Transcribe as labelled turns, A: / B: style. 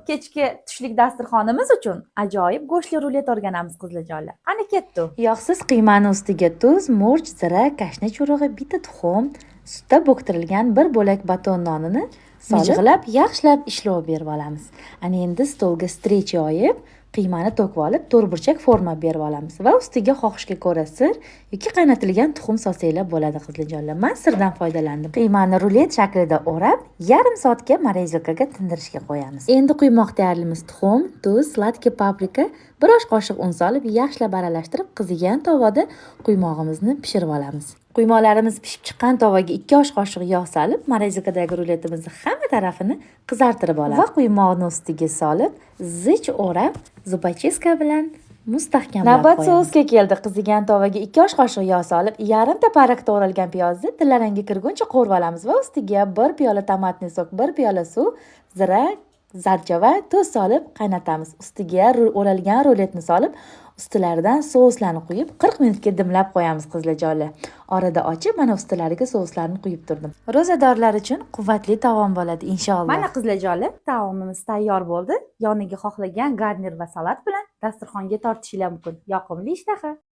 A: Kechki tushlik dasturxonimiz uchun ajoyib go'shtli rulet o'rganamiz qizlarjonlar. Qani ketdi.
B: Yog'siz qiymani ustiga tuz, murch, zira, kashna churug'i, bitta tuxum, sutda bo'ktirilgan bir bo'lak baton nonini mijg'ilab, yaxshilab ishlov berib olamiz. Ana endi stolga strech yoyib, qiymani to'kib olib, to'rtburchak forma berib olamiz va ustiga xohishga ko'ra sir yoki qaynatilgan tuxum solsanglar bo'ladi qizlarjonlar. Men sirdan foydalandim. Qiymani rulet shaklida o'rab, yarim soatga morozilkaga tindirishga qo'yamiz. Endi quymoq tayyorlaymiz. Tuxum, tuz, sladkий paprika, bir osh qoshiq un solib, yaxshilab aralashtirib, qizigan tovada quymog'imizni pishirib olamiz. Quymoqlarimiz pishib chiqqan tovaga 2 osh qoshiq yog' solib, morozilkadagi ruletimizni hamma tarafini qizartirib olamiz va quymoqni ustiga solib, zich o'rab, zupacheska bilan mustahkamlab qo'yamiz. Navbat sousga keldi. Qizigan tovaga 2 osh qoshiq yog' solib, yarimta pariq to'g'ralgan piyozni tillarangga kirguncha qovurib olamiz va ustiga 1 piyola tomatli sok, 1 piyola suv, zira, zarcha va tuz solib qaynatamiz. Ustiga o'ralgan ruletni solib, ustilaridan souslarni quyib 40 minutga dimlab qo'yamiz qizlarjonlar. Orada ochib, mana ustilariga souslarni quyib turdim. Ro'zadorlar uchun quvvatli taom bo'ladi inshaalloh.
A: Mana qizlarjonlar, taomimiz tayyor bo'ldi. Yoniga xohlagan garnir va salat bilan dasturxonga tortishingiz mumkin. Yoqimli ishtaha.